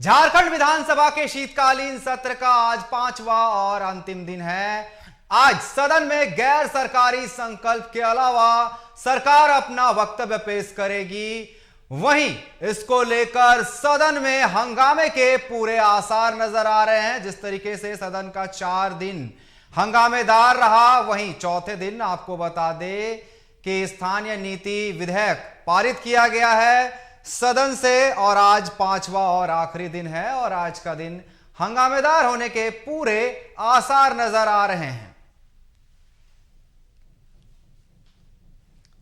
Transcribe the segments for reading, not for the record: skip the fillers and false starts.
झारखंड विधानसभा के शीतकालीन सत्र का आज 5वां और अंतिम दिन है। आज सदन में गैर सरकारी संकल्प के अलावा सरकार अपना वक्तव्य पेश करेगी। वहीं इसको लेकर सदन में हंगामे के पूरे आसार नजर आ रहे हैं। जिस तरीके से सदन का 4 दिन हंगामेदार रहा, वहीं चौथे दिन आपको बता दें कि स्थानीय नीति विधेयक पारित किया गया है सदन से, और आज 5वां और आखिरी दिन है और आज का दिन हंगामेदार होने के पूरे आसार नजर आ रहे हैं।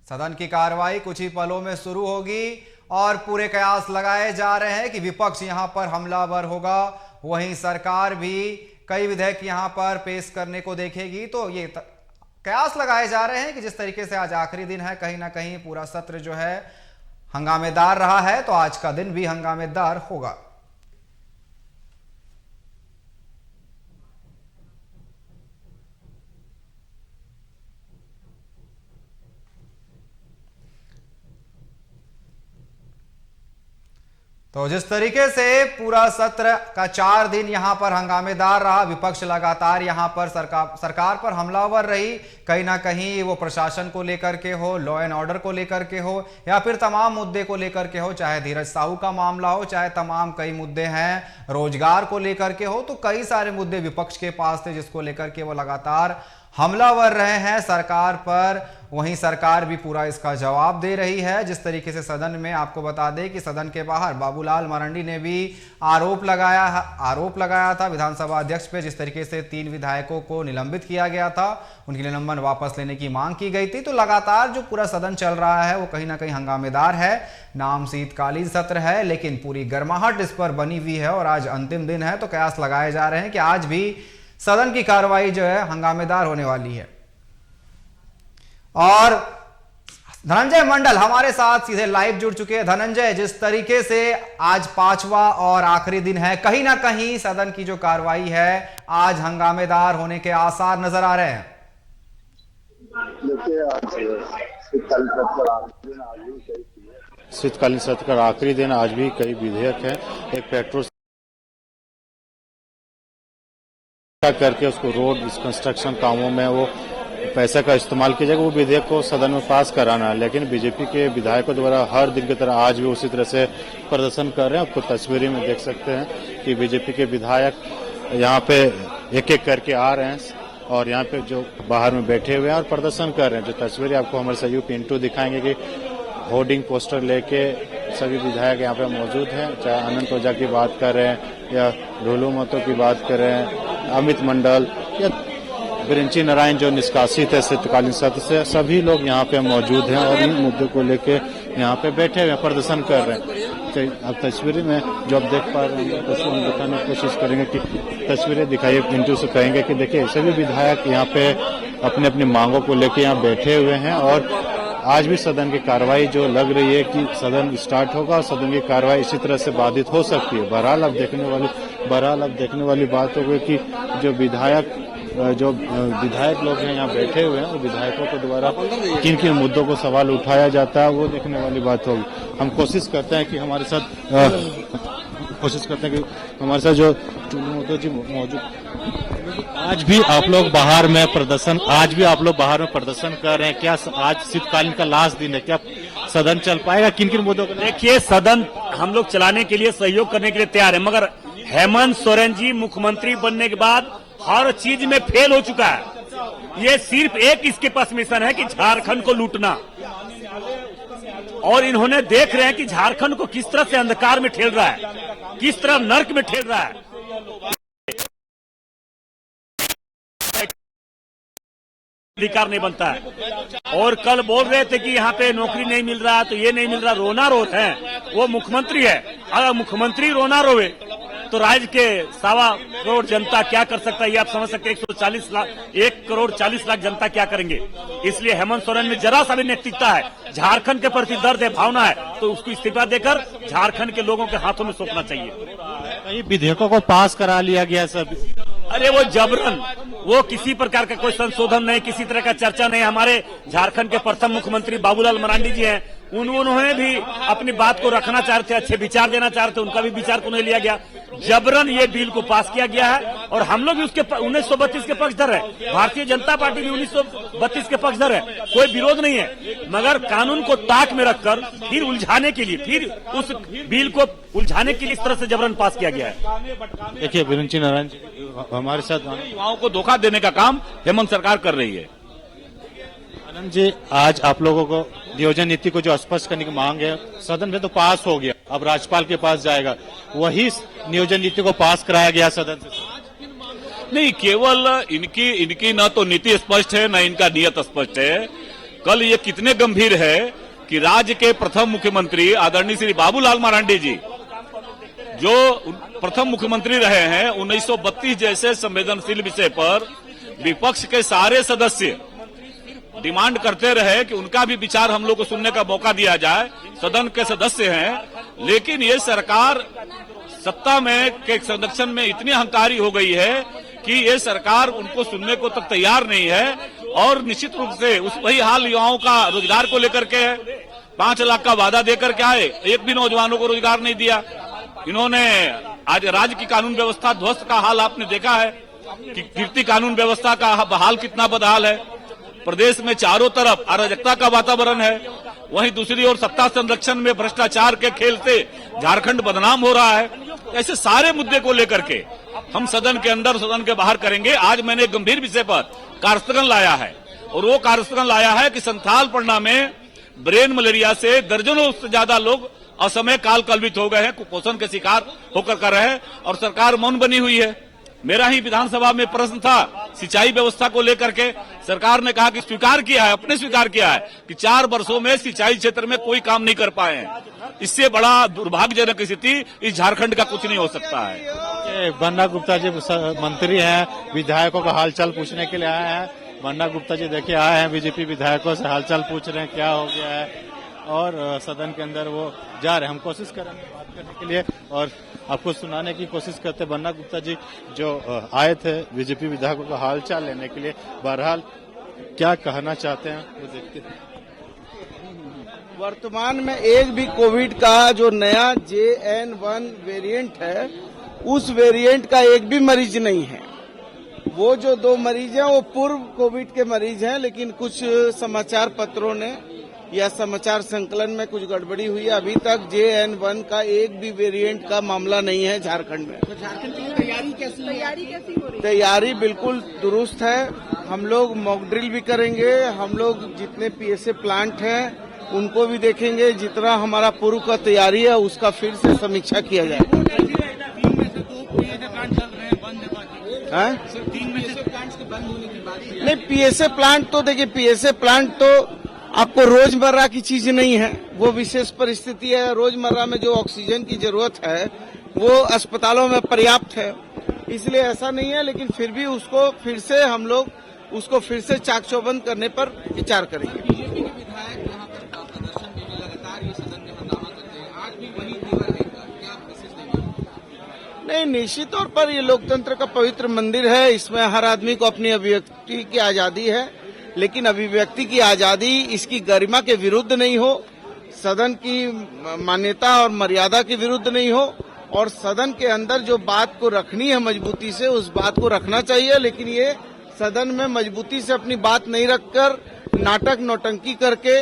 सदन की कार्रवाई कुछ ही पलों में शुरू होगी और पूरे कयास लगाए जा रहे हैं कि विपक्ष यहां पर हमलावर होगा, वहीं सरकार भी कई विधेयक यहां पर पेश करने को देखेगी। तो ये कयास लगाए जा रहे हैं कि जिस तरीके से आज आखिरी दिन है, कहीं ना कहीं पूरा सत्र जो है हंगामेदार रहा है, तो आज का दिन भी हंगामेदार होगा। तो जिस तरीके से पूरा सत्र का 4 दिन यहां पर हंगामेदार रहा, विपक्ष लगातार यहां पर सरकार पर हमलावर रही, कहीं ना कहीं वो प्रशासन को लेकर के हो, लॉ एंड ऑर्डर को लेकर के हो, या फिर तमाम मुद्दे को लेकर के हो, चाहे धीरज साहू का मामला हो, चाहे तमाम कई मुद्दे हैं रोजगार को लेकर के हो, तो कई सारे मुद्दे विपक्ष के पास थे जिसको लेकर के वो लगातार हमलावर रहे हैं सरकार पर। वहीं सरकार भी पूरा इसका जवाब दे रही है। जिस तरीके से सदन में आपको बता दें कि सदन के बाहर बाबूलाल मरांडी ने भी आरोप लगाया था विधानसभा अध्यक्ष पे। जिस तरीके से 3 विधायकों को निलंबित किया गया था, उनकी निलंबन वापस लेने की मांग की गई थी। तो लगातार जो पूरा सदन चल रहा है वो कहीं ना कहीं हंगामेदार है। नाम शीतकालीन सत्र है, लेकिन पूरी गर्माहट इस पर बनी हुई है और आज अंतिम दिन है। तो कयास लगाए जा रहे हैं कि आज भी सदन की कार्रवाई जो है हंगामेदार होने वाली है। और धनंजय मंडल हमारे साथ सीधे लाइव जुड़ चुके हैं। धनंजय, जिस तरीके से आज 5वां और आखिरी दिन है, कहीं ना कहीं सदन की जो कार्रवाई है आज हंगामेदार होने के आसार नजर आ रहे हैं। देखिए, शीतकालीन सत्र का आखिरी दिन आज भी कई विधेयक हैं। एक पेट्रोल करके उसको रोड कंस्ट्रक्शन कामों में वो पैसे का इस्तेमाल किया जाएगा, वो विधेयक को सदन में पास कराना है। लेकिन बीजेपी के विधायकों द्वारा हर दिन की तरह आज भी उसी तरह से प्रदर्शन कर रहे हैं। आपको तस्वीरें में देख सकते हैं कि बीजेपी के विधायक यहाँ पे एक एक करके आ रहे हैं और यहाँ पे जो बाहर में बैठे हुए हैं और प्रदर्शन कर रहे हैं। जो तस्वीरें आपको हमारे सहयोगी पिंटू दिखाएंगे कि होर्डिंग पोस्टर लेके सभी विधायक यहाँ पे मौजूद हैं, चाहे अनंत ओझा की बात कर रहे हैं या ढोलू महतो की बात कर रहे हैं, अमित मंडल या बिरंची नारायण जो निष्कासित है शीतकालीन सत्र से, सभी लोग यहाँ पे मौजूद हैं और इन मुद्दों को लेके यहाँ पे बैठे हुए प्रदर्शन कर रहे हैं। अब तस्वीरें में जो आप देख पा रहे हैं तो हम दिखाने की कोशिश करेंगे कि तस्वीरें दिखाइए। पिंटू से कहेंगे कि देखिए सभी विधायक यहाँ पे अपनी अपनी मांगों को लेके यहाँ बैठे हुए हैं और आज भी सदन की कार्रवाई जो लग रही है कि सदन स्टार्ट होगा और सदन की कार्रवाई इसी तरह से बाधित हो सकती है। बहरहाल अब देखने वाली बात होगी कि जो विधायक लोग हैं यहाँ बैठे हुए हैं, वो विधायकों के द्वारा किन किन मुद्दों को सवाल उठाया जाता है, वो देखने वाली बात होगी। हम कोशिश करते हैं कि हमारे साथ जो टुल्लू महतो जी मौजूद, आज भी आप लोग बाहर में प्रदर्शन कर रहे हैं। क्या आज शीतकालीन का लास्ट दिन है, क्या सदन चल पाएगा? किन किन मुद्दों को? देखिए, सदन हम लोग चलाने के लिए, सहयोग करने के लिए तैयार है, मगर हेमंत सोरेन जी मुख्यमंत्री बनने के बाद हर चीज में फेल हो चुका है। ये सिर्फ एक इसके पास मिशन है कि झारखंड को लूटना, और इन्होंने देख रहे हैं कि झारखंड को किस तरह से अंधकार में ठेल रहा है, किस तरह नर्क में ठेल रहा है। अधिकार नहीं बनता है। और कल बोल रहे थे कि यहाँ पे नौकरी नहीं मिल रहा, तो ये नहीं मिल रहा, रोना रो रहे हैं। वो मुख्यमंत्री है, अगर मुख्यमंत्री रोना रोवे तो राज्य के 1.25 करोड़ जनता क्या कर सकता है, ये आप समझ सकते हैं। 1 करोड़ 40 लाख जनता क्या करेंगे। इसलिए हेमंत सोरेन में जरा सा भी नैतिकता है, झारखंड के प्रति दर्द है, भावना है, तो उसको इस्तीफा देकर झारखंड के लोगों के हाथों में सौंपना चाहिए। कई विधेयकों को पास करा लिया गया सब। अरे वो जबरन, वो किसी प्रकार का कोई संशोधन नहीं, किसी तरह का चर्चा नहीं। हमारे झारखंड के प्रथम मुख्यमंत्री बाबूलाल मरांडी जी हैं, उन्होंने भी अपनी बात को रखना चाह रहे थे, अच्छे विचार देना चाह रहे थे, उनका भी विचार को नहीं लिया गया। जबरन ये बिल को पास किया गया है और हम लोग भी उसके 1932 के पक्षधर है, भारतीय जनता पार्टी भी 1932 के पक्षधर है, कोई विरोध नहीं है। मगर कानून को ताक में रखकर फिर उलझाने के लिए, फिर उस बिल को उलझाने के लिए इस तरह से जबरन पास किया गया है। देखिए बिरंची नारायण जी हमारे साथ, युवाओं को धोखा देने का काम हेमंत सरकार कर रही है। आनंद जी, आज आप लोगों को नियोजन नीति को जो स्पष्ट करने की मांग है, सदन में तो पास हो गया, अब राज्यपाल के पास जाएगा, वही नियोजन नीति को पास कराया गया सदन से? नहीं, केवल इनकी न तो नीति स्पष्ट है, न इनका नियत स्पष्ट है। कल ये कितने गंभीर है कि राज्य के प्रथम मुख्यमंत्री आदरणीय श्री बाबूलाल मरांडी जी, जो प्रथम मुख्यमंत्री रहे हैं, 1932 जैसे संवेदनशील विषय पर विपक्ष के सारे सदस्य डिमांड करते रहे कि उनका भी विचार हम लोग को सुनने का मौका दिया जाए, सदन के सदस्य हैं। लेकिन ये सरकार सत्ता में के संरक्षण में इतनी अहंकारी हो गई है कि ये सरकार उनको सुनने को तक तैयार नहीं है। और निश्चित रूप से वही हाल युवाओं का रोजगार को लेकर के है। 5 लाख का वादा देकर के आए, एक भी नौजवानों को रोजगार नहीं दिया। इन्होंने आज राज्य की कानून व्यवस्था ध्वस्त का हाल आपने देखा है कि कीर्ति कानून व्यवस्था का हाल कितना बदहाल है। प्रदेश में चारों तरफ अराजकता का वातावरण है, वहीं दूसरी ओर सत्ता संरक्षण में भ्रष्टाचार के खेल से झारखंड बदनाम हो रहा है। ऐसे सारे मुद्दे को लेकर के हम सदन के अंदर सदन के बाहर करेंगे। आज मैंने एक गंभीर विषय पर कार्यस्थगन लाया है और वो कार्यस्थगन लाया है कि संथाल पड़ना में ब्रेन मलेरिया से दर्जनों से ज्यादा लोग असमय काल कल्पित हो गए हैं, कुपोषण के शिकार होकर कर रहे हैं और सरकार मौन बनी हुई है। मेरा ही विधानसभा में प्रश्न था सिंचाई व्यवस्था को लेकर के, सरकार ने कहा कि स्वीकार किया है, अपने स्वीकार किया है कि 4 वर्षों में सिंचाई क्षेत्र में कोई काम नहीं कर पाए हैं। इससे बड़ा दुर्भाग्यजनक स्थिति इस झारखंड का कुछ नहीं हो सकता है। बन्ना गुप्ता जी मंत्री हैं, विधायकों का हालचाल पूछने के लिए आए हैं। बन्ना गुप्ता जी देखिए आए हैं, बीजेपी विधायकों से हालचाल पूछ रहे हैं क्या हो गया है, और सदन के अंदर वो जा रहे हैं। हम कोशिश करेंगे बात करने के लिए और आपको सुनाने की कोशिश करते। बन्ना गुप्ता जी जो आए थे बीजेपी विधायकों का हालचाल लेने के लिए, बहरहाल क्या कहना चाहते हैं वो देखते हैं। वर्तमान में एक भी कोविड का जो नया JN1 वेरिएंट है, उस वेरिएंट का एक भी मरीज नहीं है। वो जो 2 मरीज हैं वो पूर्व कोविड के मरीज हैं, लेकिन कुछ समाचार पत्रों ने या समाचार संकलन में कुछ गड़बड़ी हुई है। अभी तक JN1 का एक भी वेरिएंट का मामला नहीं है झारखंड में। तो झारखंड की तैयारी कैसी हो रही है? तैयारी बिल्कुल दुरुस्त है। हम लोग मॉक ड्रिल भी करेंगे, हम लोग जितने PSA प्लांट हैं उनको भी देखेंगे, जितना हमारा पूर्व का तैयारी है उसका फिर से समीक्षा किया जाएगा। नहीं, PSA प्लांट तो देखिए, PSA प्लांट तो आपको रोजमर्रा की चीज नहीं है, वो विशेष परिस्थिति है। रोजमर्रा में जो ऑक्सीजन की जरूरत है वो अस्पतालों में पर्याप्त है, इसलिए ऐसा नहीं है। लेकिन फिर भी उसको फिर से हम लोग उसको फिर से चाक चौबंद करने पर विचार करेंगे। बीजेपी के विधायक यहाँ पर प्रदर्शन के लिए लगातार ये सदन में हंगामा करते हैं, आज भी वही तेवर है, क्या मैसेज देंगे? नहीं, निश्चित तौर पर ये लोकतंत्र का पवित्र मंदिर है, इसमें हर आदमी को अपनी अभिव्यक्ति की आजादी है, लेकिन अभिव्यक्ति की आजादी इसकी गरिमा के विरुद्ध नहीं हो, सदन की मान्यता और मर्यादा के विरुद्ध नहीं हो, और सदन के अंदर जो बात को रखनी है मजबूती से उस बात को रखना चाहिए। लेकिन ये सदन में मजबूती से अपनी बात नहीं रखकर नाटक नौटंकी करके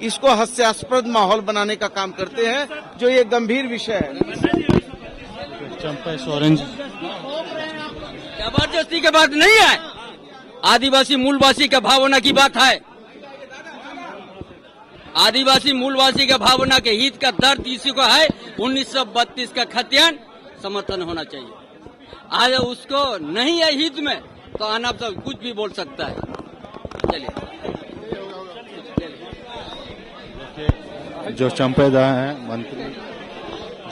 इसको हास्यास्पद माहौल बनाने का काम करते हैं, जो ये गंभीर विषय है। चंपा सोरेन जी, जबरदस्ती के बात नहीं है, आदिवासी मूलवासी का भावना की बात है। आदिवासी मूलवासी के भावना के हित का दर्द इसी को है। 1932 का खतियान समर्थन होना चाहिए। आज उसको नहीं है हित में तो अनाप सब कुछ भी बोल सकता है। चलिए, जो चंपेदा हैं मंत्री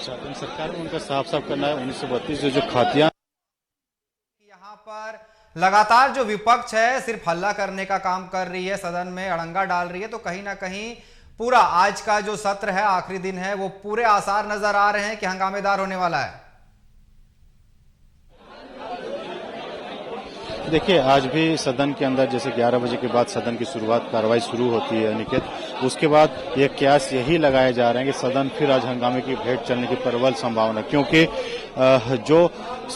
शासन सरकार में, उनका साफ साफ करना है 1932 जो खातियां। यहाँ पर लगातार जो विपक्ष है सिर्फ हल्ला करने का काम कर रही है, सदन में अड़ंगा डाल रही है, तो कहीं ना कहीं पूरा आज का जो सत्र है, आखिरी दिन है, वो पूरे आसार नजर आ रहे हैं कि हंगामेदार होने वाला है। देखिए आज भी सदन के अंदर जैसे 11 बजे के बाद सदन की शुरुआत कार्रवाई शुरू होती है निकेत, उसके बाद ये कयास यही लगाए जा रहे हैं कि सदन फिर आज हंगामे की भेंट चलने की प्रबल संभावना, क्योंकि जो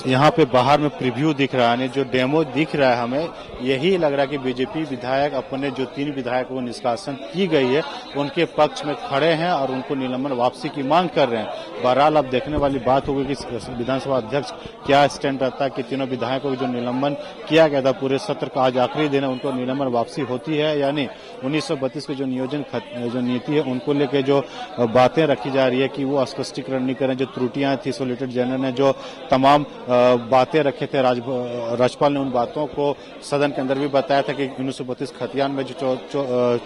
यहाँ पे बाहर में प्रीव्यू दिख रहा है, जो डेमो दिख रहा है, हमें यही लग रहा है कि बीजेपी विधायक अपने जो 3 विधायकों को निष्कासन की गई है उनके पक्ष में खड़े हैं और उनको निलंबन वापसी की मांग कर रहे हैं। बहरहाल अब देखने वाली बात होगी कि विधानसभा अध्यक्ष क्या स्टैंड रहता है कि तीनों विधायकों को जो निलंबन किया गया था पूरे सत्र का आज आखिरी दिन है, उनको निलंबन वापसी होती है या नहीं। 1932 के जो जो नीति है उनको लेकर जो बातें रखी जा रही है कि वो स्पष्टीकरण नहीं करें, जो त्रुटियां थी सोलिसिटर जनरल ने जो तमाम बातें रखे थे, राज्यपाल ने उन बातों को सदन के अंदर भी बताया था कि 1932 खतियान में जो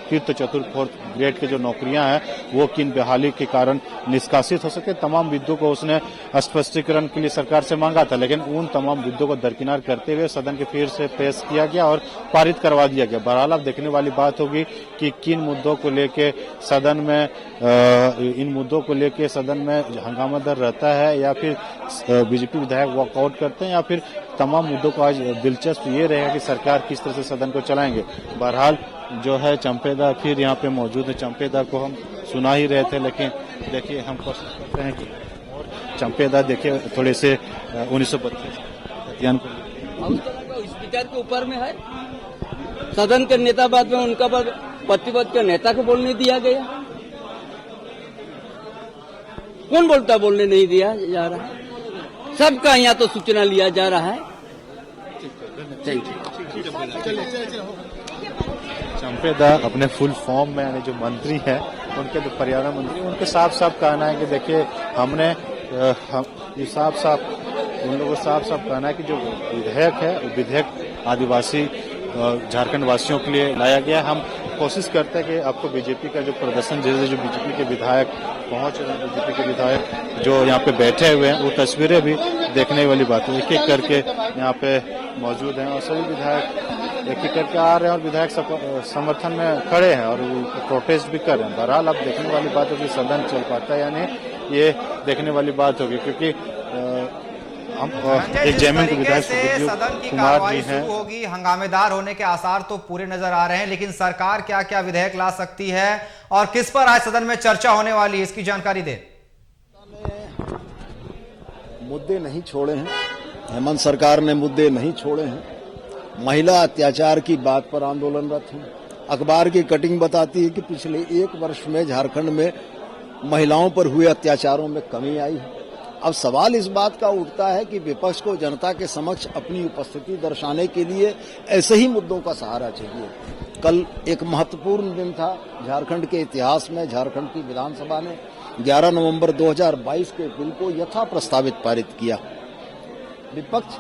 तीर्थ चतुर्थ फोर्थ ग्रेड के जो नौकरियां हैं वो किन बहाली के कारण निष्कासित हो सके, तमाम मुद्दों को उसने स्पष्टीकरण के लिए सरकार से मांगा था, लेकिन उन तमाम मुद्दों को दरकिनार करते हुए सदन के फिर से पेश किया गया और पारित करवा दिया गया। बहरहाल अब देखने वाली बात होगी कि किन मुद्दों को लेके सदन में इन मुद्दों को लेके सदन में हंगामा दर रहता है या फिर बीजेपी विधायक वॉकआउट करते हैं या फिर तमाम मुद्दों को आज दिलचस्प ये रहेगा कि सरकार किस तरह से सदन को चलाएंगे। बहरहाल जो है चंपेदा फिर यहाँ पे मौजूद है, चंपेदा को हम सुना ही रहे थे, लेकिन देखिए हम कोशिश करते हैं कि चंपेदा देखिए थोड़े से 1932 स्पीकर के ऊपर में है, सदन के नेता बाद में उनका प्रतिपक्ष के नेता को बोलने दिया गया। कौन बोलता बोलने नहीं दिया जा रहा है, सबका यहाँ तो सूचना लिया जा रहा है। चंपेदा अपने फुल फॉर्म में यानी जो मंत्री है उनके जो पर्यावरण मंत्री उनके साफ साफ कहना है कि देखिए हमने ये साफ उन लोगों को साफ कहना है कि जो विधेयक है वो विधेयक आदिवासी झारखंड वासियों के लिए लाया गया। हम कोशिश करते हैं कि आपको बीजेपी का जो प्रदर्शन जैसे जो बीजेपी के विधायक पहुंच रहे हैं, बीजेपी के विधायक जो यहाँ पे बैठे हुए हैं वो तस्वीरें भी देखने वाली बात है। एक एक करके यहाँ पे मौजूद हैं और सभी विधायक एक एक करके आ रहे हैं और विधायक समर्थन में खड़े हैं और प्रोटेस्ट भी कर रहे हैं। बहरहाल अब देखने वाली बात होगी सदन चल पाता है यानी ये देखने वाली बात होगी, क्योंकि हम एक जेएमएम के विधायक सदन की कार्रवाई शुरू होगी, हंगामेदार होने के आसार तो पूरे नजर आ रहे हैं, लेकिन सरकार क्या क्या विधेयक ला सकती है और किस पर आज सदन में चर्चा होने वाली है, इसकी जानकारी दें। मुद्दे नहीं छोड़े हैं, हेमंत सरकार ने मुद्दे नहीं छोड़े हैं। महिला अत्याचार की बात पर आंदोलनरत हैं। अखबार की कटिंग बताती है कि पिछले 1 वर्ष में झारखंड में महिलाओं पर हुए अत्याचारों में कमी आई है। अब सवाल इस बात का उठता है कि विपक्ष को जनता के समक्ष अपनी उपस्थिति दर्शाने के लिए ऐसे ही मुद्दों का सहारा चाहिए। कल एक महत्वपूर्ण दिन था झारखंड के इतिहास में। झारखंड की विधानसभा ने 11 नवंबर 2022 के बिल को यथा प्रस्तावित पारित किया। विपक्ष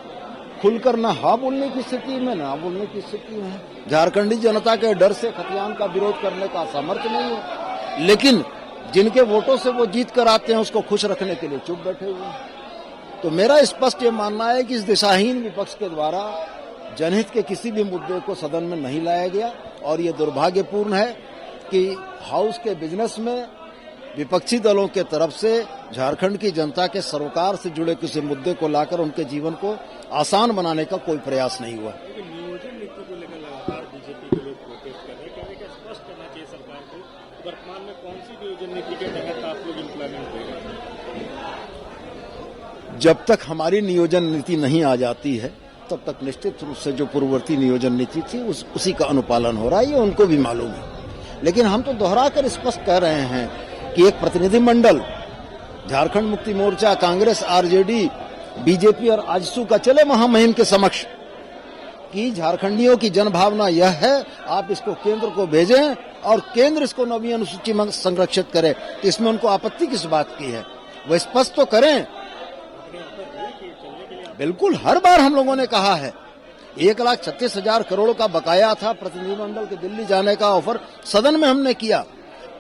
खुलकर न हाँ बोलने की स्थिति में ना बोलने की स्थिति में है। झारखंडी जनता के डर से खतियान का विरोध करने का सामर्थ्य नहीं है, लेकिन जिनके वोटों से वो जीत कर आते हैं उसको खुश रखने के लिए चुप बैठे हुए हैं। तो मेरा स्पष्ट ये मानना है कि इस दिशाहीन विपक्ष के द्वारा जनहित के किसी भी मुद्दे को सदन में नहीं लाया गया और ये दुर्भाग्यपूर्ण है कि हाउस के बिजनेस में विपक्षी दलों के तरफ से झारखंड की जनता के सरोकार से जुड़े किसी मुद्दे को लाकर उनके जीवन को आसान बनाने का कोई प्रयास नहीं हुआ। नियोजन नीति को लेकर लगातार बीजेपी के लोग प्रोटेस्ट कर रहे हैं, क्या स्पष्ट करना चाहिए सरकार को वर्तमान में कौन सी नियोजन नीति के तहत आप लोग इम्प्लीमेंट करेंगे? जब तक हमारी नियोजन नीति नहीं आ जाती है तब तक निश्चित रूप से जो पूर्ववर्ती नियोजन नीति थी उसी का अनुपालन हो रहा है, ये उनको भी मालूम है। लेकिन हम तो दोहराकर स्पष्ट कह रहे हैं कि एक प्रतिनिधिमंडल झारखंड मुक्ति मोर्चा, कांग्रेस, आरजेडी, बीजेपी और आजसू का चले महामहिम के समक्ष कि झारखंडियों की जनभावना यह है, आप इसको केंद्र को भेजें और केंद्र इसको 9वीं अनुसूची में संरक्षित करे। तो इसमें उनको आपत्ति किस बात की है, वो स्पष्ट तो करें। बिल्कुल, हर बार हम लोगों ने कहा है 1,36,000 करोड़ का बकाया था प्रतिनिधिमंडल के दिल्ली जाने का ऑफर सदन में हमने किया।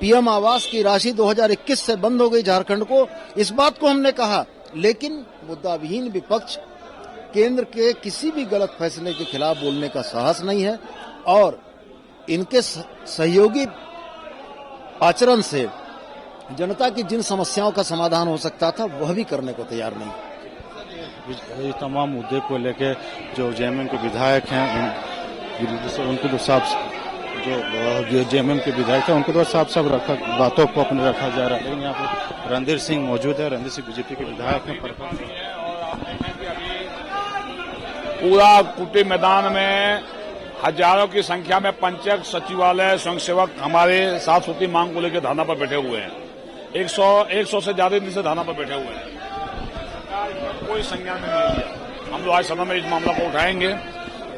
पीएम आवास की राशि 2021 से बंद हो गई झारखंड को, इस बात को हमने कहा। लेकिन मुद्दाविहीन विपक्ष केंद्र के किसी भी गलत फैसले के खिलाफ बोलने का साहस नहीं है और इनके सहयोगी आचरण से जनता की जिन समस्याओं का समाधान हो सकता था वह भी करने को तैयार नहीं। ये तमाम मुद्दे को लेकर जो जेएमएम के विधायक हैं उनके तो साफ जो जेएमएम के विधायक थे उनको तो साफ साफ बातों को अपने रखा जा रहा है। लेकिन यहाँ पर रणधीर सिंह मौजूद है। रणधीर सिंह बीजेपी के विधायक हैं। पूरा कुटी मैदान में हजारों की संख्या में पंचायत सचिवालय स्वयंसेवक हमारे 7 सूत्री मांग को लेकर धरना पर बैठे हुए हैं। 100 से ज्यादा दिन से धरना पर बैठे हुए हैं। कोई संज्ञान में नहीं लिया। हम लोग आज सदन में इस मामला को उठाएंगे।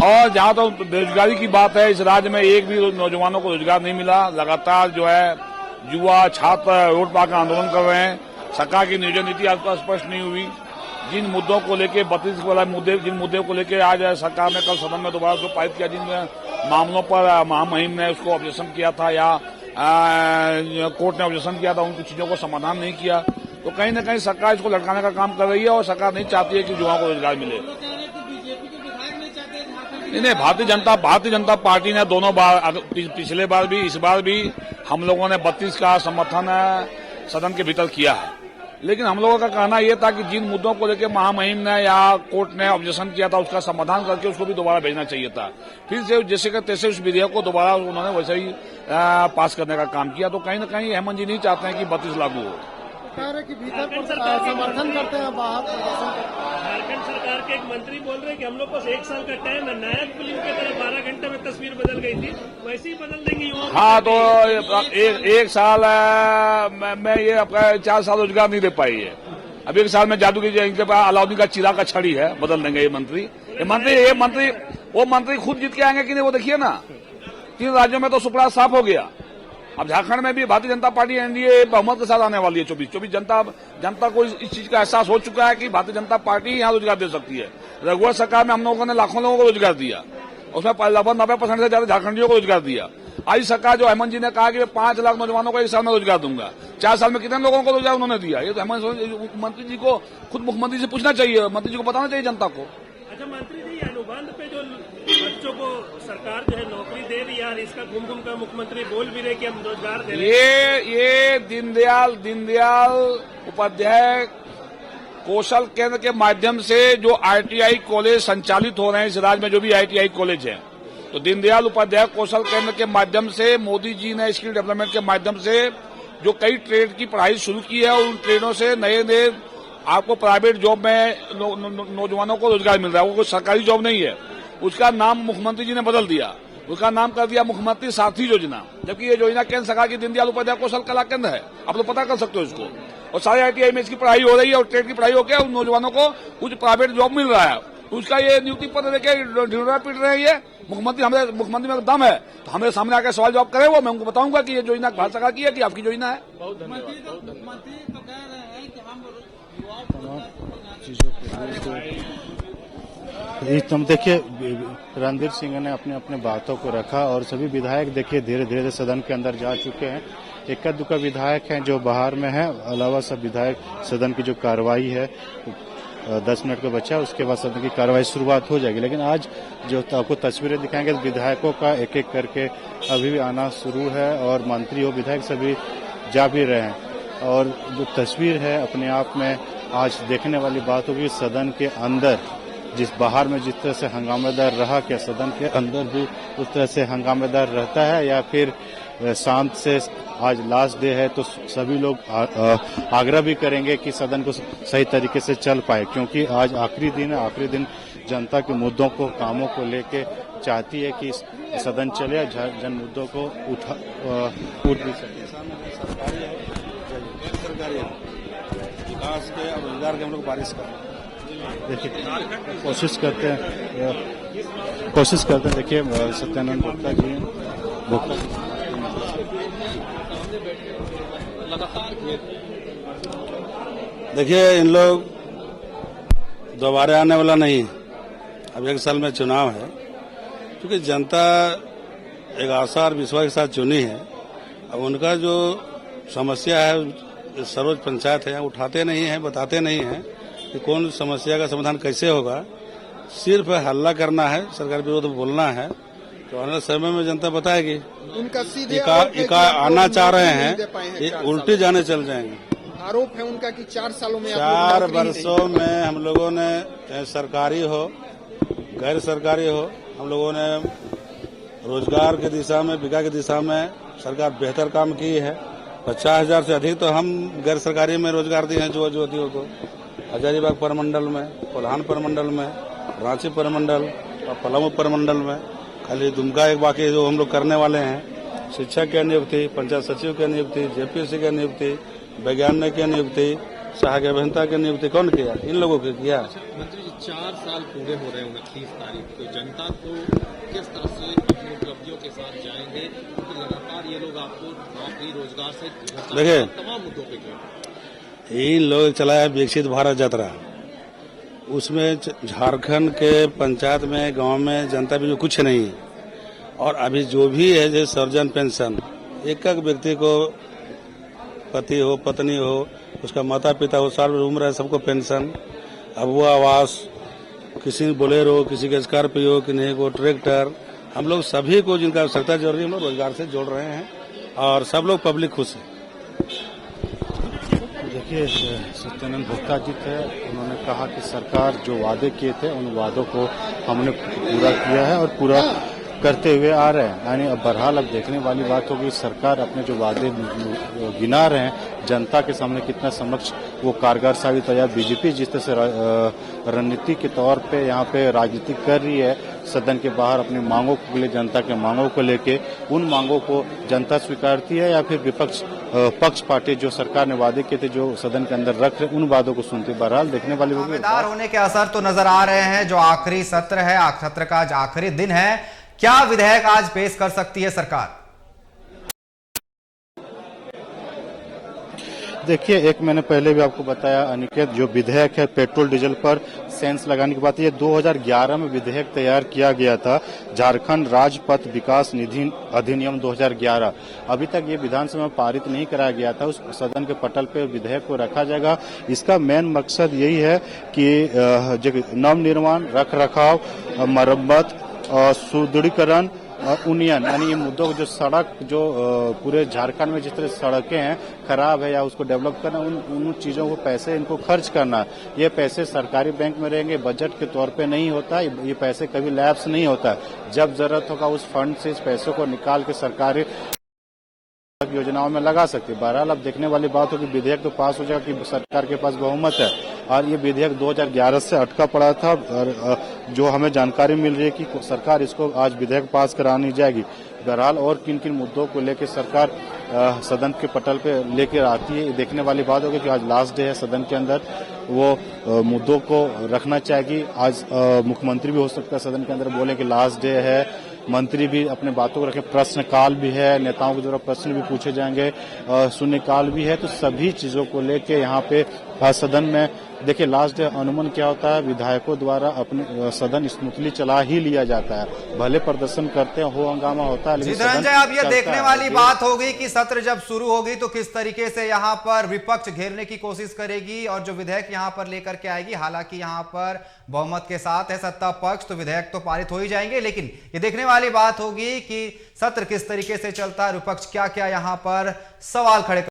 और जहां तो बेरोजगारी की बात है, इस राज्य में एक भी नौजवानों को रोजगार नहीं मिला। लगातार जो है युवा छात्र रोड पर आकर आंदोलन कर रहे हैं। सरकार की नियोजन नीति आज तक स्पष्ट नहीं हुई। जिन मुद्दों को लेकर 32 वाला मुद्दे, जिन मुद्दों को लेकर आज सरकार ने कल सदन में दोबारा उसको पारित किया, जिन मामलों पर महामहिम ने उसको ऑब्जेक्शन किया था या कोर्ट ने ऑब्जेक्शन किया था, उन चीजों को समाधान नहीं किया, तो कहीं न कहीं सरकार इसको लटकाने का काम कर रही है। और सरकार नहीं चाहती है कि युवाओं को रोजगार मिले। नहीं, भारतीय जनता पार्टी ने दोनों बार, पिछले बार भी इस बार भी हम लोगों ने 32 का समर्थन सदन के भीतर किया है। लेकिन हम लोगों का कहना यह था कि जिन मुद्दों को लेकर महामहिम ने या कोर्ट ने ऑब्जेक्शन किया था, उसका समाधान करके उसको भी दोबारा भेजना चाहिए था। फिर से जैसे कि तैसे उस विधेयक को दोबारा उन्होंने वैसे ही पास करने का काम किया। तो कहीं न कहीं हेमंत जी नहीं चाहते हैं कि 32 लागू हो। कि भीतर समर्थन करते हैं, बाहर झारखंड सरकार के एक मंत्री बोल रहे हैं कि हम लोग पास 1 साल का टाइम है। नायक फिल्म की तरह 12 घंटे में तस्वीर बदल गई थी, वैसे ही बदल देंगे युवाओं। हाँ, तो एक साल में ये आपका 4 साल रोजगार नहीं दे पाई है। अब 1 साल में जादू की अलाउद्दीन का चिरा का छड़ी है, बदल देंगे ये मंत्री। वो मंत्री खुद जीत के आएंगे कि नहीं, वो देखिए ना। 3 राज्यों में तो सुपड़ा साफ हो गया। अब झारखंड में भी भारतीय जनता पार्टी एनडीए बहुमत के साथ आने वाली है। 24 जनता को इस चीज का एहसास हो चुका है कि भारतीय जनता पार्टी यहाँ रोजगार दे सकती है। रघुवर सरकार में हम लोगों ने लाखों लोगों को रोजगार दिया, उसमें लगभग 90% से ज्यादा झारखंडियों को रोजगार दिया। आज सरकार जो हेमंत जी ने कहा कि 5 लाख नौजवानों को 1 साल में रोजगार दूंगा, 4 साल में कितने लोगों को रोजगार उन्होंने दिया? ये तो हेमंत मंत्री जी को खुद मुख्यमंत्री से पूछना चाहिए, मंत्री जी को बताना चाहिए जनता को। अच्छा मंत्री जी, अनुबंध पे जो बच्चों को सरकार जो है नौकरी दे रही है, इसका घूम का मुख्यमंत्री बोल भी रहे कि हम रोजगार दे रहे हैं। ये दीनदयाल उपाध्याय कौशल केंद्र के माध्यम से जो ITI कॉलेज संचालित हो रहे हैं इस राज्य में, जो भी ITI कॉलेज है, तो दीनदयाल उपाध्याय कौशल केंद्र के माध्यम से मोदी जी ने स्किल डेवलपमेंट के माध्यम से जो कई ट्रेड की पढ़ाई शुरू की है, और उन ट्रेडों से नए आपको प्राइवेट जॉब में नौजवानों को रोजगार मिल रहा है। वो कोई सरकारी जॉब नहीं है। उसका नाम मुख्यमंत्री जी ने बदल दिया, उसका नाम कर दिया मुख्यमंत्री साथी योजना, जबकि ये योजना केंद्र सरकार की दीनदयाल उपाध्याय कौशल कला केंद्र है। आप लोग पता कर सकते हो इसको। और सारे ITI में इसकी पढ़ाई हो रही है और ट्रेड की पढ़ाई होकर उन नौजवानों को कुछ प्राइवेट जॉब मिल रहा है। उसका ये नियुक्ति पत्र लेके ढिंडोरा पीट रहे हैं। ये मुख्यमंत्री में दम है तो हमें सामने आकर सवाल जवाब करे, वो मैं उनको बताऊंगा कि ये योजना भारत सरकार की है कि आपकी योजना है। तुम देखिए, रणधीर सिंह ने अपने बातों को रखा और सभी विधायक देखिए धीरे धीरे सदन के अंदर जा चुके हैं। इक्का दुक्का विधायक हैं जो बाहर में हैं, अलावा सब विधायक सदन की जो कार्रवाई है 10 मिनट का बचा, उसके बाद सदन की कार्रवाई शुरुआत हो जाएगी। लेकिन आज जो आपको तस्वीरें दिखाएंगे विधायकों का एक एक करके अभी भी आना शुरू है और मंत्री हो विधायक सभी जा भी रहे हैं। और जो तस्वीर है अपने आप में आज देखने वाली बात होगी, सदन के अंदर बाहर में जिस तरह से हंगामेदार रहा, क्या सदन के अंदर भी उस तरह से हंगामेदार रहता है या फिर शांत से? आज लास्ट डे है तो सभी लोग आग्रह भी करेंगे कि सदन को सही तरीके से चल पाए, क्योंकि आज आखिरी दिन है। आखिरी दिन जनता के मुद्दों को, कामों को लेके चाहती है कि सदन चले, जन मुद्दों को उठ भी सके। विकास के और रोजगार के हम लोग बारिश कर देखिए कोशिश करते हैं। देखिए सत्यानंद गुप्ता जी देखिए, इन लोग दोबारा आने वाला नहीं। अब 1 साल में चुनाव है, क्योंकि जनता एक आशा और विश्वास के साथ चुनी है। अब उनका जो समस्या है सरोज पंचायत है, उठाते नहीं है, बताते नहीं है कि कौन समस्या का समाधान कैसे होगा। सिर्फ हल्ला करना है, सरकार विरोध बोलना है, तो आने समय में जनता बताएगी। उनका सीधे आना चाह रहे हैं, उल्टी जाने चल जाएंगे। आरोप है उनका कि 4 सालों में 4 वर्षों में हम लोगों ने, चाहे सरकारी हो गैर सरकारी हो, हम लोगों ने रोजगार की दिशा में, विकास की दिशा में सरकार बेहतर काम की है। 50,000 से अधिक तो हम गैर सरकारी में रोजगार दिए हैं, जो ज्योतियों को हजारीबाग प्रमंडल में, कोल्हान प्रमंडल में, रांची प्रमंडल और पलामू प्रमंडल में। खाली दुमका एक बाकी जो हम लोग करने वाले हैं। शिक्षक की नियुक्ति, पंचायत सचिव की नियुक्ति, जेपीएससी की नियुक्ति, वैज्ञानिक की नियुक्ति, सहायक अभियंता की नियुक्ति कौन किया? इन लोगों को किया। मंत्री जी 4 साल पूरे हो रहे हैं 29 तारीख को, जनता को किस तरह से अपनी उपलब्धियों के साथ जाएंगे, क्योंकि लगातार ये लोग आपको नौकरी रोजगार से देखिए तमाम मुद्दों पे क्यों? इन लोग चलाया विकसित भारत यात्रा, उसमें झारखंड के पंचायत में, गांव में जनता भी कुछ नहीं है। और अभी जो भी है जैसे सर्जन पेंशन, एक व्यक्ति को, पति हो पत्नी हो, उसका माता पिता हो, साल उम्र है, सबको पेंशन। अब वो आवास, किसी बोलेरो, किसी के स्कॉर्पियो, किसी को ट्रैक्टर, हम लोग सभी को जिनका आवश्यकता जरूरी हम लोग रोजगार से जोड़ रहे हैं और सब लोग पब्लिक खुश है। देखिए, सत्यानंद भोक्ता जी थे, उन्होंने कहा कि सरकार जो वादे किए थे उन वादों को हमने पूरा किया है और पूरा करते हुए आ रहे हैं। यानी अब बहरहाल अब देखने वाली बात होगी सरकार अपने जो वादे गिना रहे हैं जनता के सामने कितना समक्ष वो कारगर साबित हो। या बीजेपी जिस तरह से रणनीति के तौर पे यहाँ पे राजनीति कर रही है सदन के बाहर अपनी मांगों के लिए, जनता के मांगों को लेके, उन मांगों को जनता स्वीकारती है या फिर विपक्ष पक्ष पार्टी जो सरकार ने वादे किए थे जो सदन के अंदर रख रहे उन वादों को सुनते। बहरहाल देखने वाली होगी। दावेदार होने के असर तो नजर आ रहे हैं। जो आखिरी सत्र है, सत्र का आज आखिरी दिन है, क्या विधेयक आज पेश कर सकती है सरकार? देखिए, एक मैंने पहले भी आपको बताया अनिकेत, जो विधेयक है पेट्रोल डीजल पर सेंस लगाने की बात है, ये 2011 में विधेयक तैयार किया गया था, झारखंड राजपथ विकास निधि अधिनियम 2011। अभी तक ये विधानसभा में पारित नहीं कराया गया था। उस सदन के पटल पर विधेयक को रखा जाएगा। इसका मेन मकसद यही है कि नवनिर्माण, रख रखाव, मरम्मत, सुदृढ़ीकरण और उन्नयन, यानी ये मुद्दों को, जो सड़क, जो पूरे झारखंड में जिस तरह सड़कें हैं खराब है या उसको डेवलप करना, उन चीजों को पैसे इनको खर्च करना। ये पैसे सरकारी बैंक में रहेंगे, बजट के तौर पे नहीं होता। ये पैसे कभी लैप्स नहीं होता। जब जरूरत होगा उस फंड से इस पैसों को निकाल के सरकारी योजनाओं में लगा सकते। बहरहाल अब देखने वाली बात होगी, विधेयक तो पास हो जाएगा कि सरकार के पास बहुमत है। और ये विधेयक 2011 से अटका पड़ा था और जो हमें जानकारी मिल रही है कि सरकार इसको आज विधेयक पास करानी जाएगी। बहरहाल और किन किन मुद्दों को लेकर सरकार सदन के पटल पे लेकर आती है, देखने वाली बात होगी कि आज लास्ट डे है सदन के अंदर, वो मुद्दों को रखना चाहेगी। आज मुख्यमंत्री भी हो सकता है सदन के अंदर बोले कि लास्ट डे है, मंत्री भी अपने बातों को रखे, प्रश्न काल भी है, नेताओं के द्वारा प्रश्न भी पूछे जाएंगे, शून्य काल भी है। तो सभी चीजों को लेके यहाँ पे सदन में देखिए लास्ट डे अनुमान क्या होता है, विधायकों द्वारा अपने सदन स्मूथली चला ही लिया जाता है। भले प्रदर्शन करते हैं, हो हंगामा होता है, लेकिन धनंजय, अब ये देखने वाली बात होगी कि सत्र जब शुरू होगी तो किस तरीके से यहाँ पर विपक्ष घेरने की कोशिश करेगी और जो विधेयक यहाँ पर लेकर के आएगी। हालांकि यहाँ पर बहुमत के साथ है सत्ता पक्ष, तो विधेयक तो पारित हो ही जाएंगे, लेकिन ये देखने वाली बात होगी कि सत्र किस तरीके से चलता है, विपक्ष क्या क्या यहाँ पर सवाल खड़े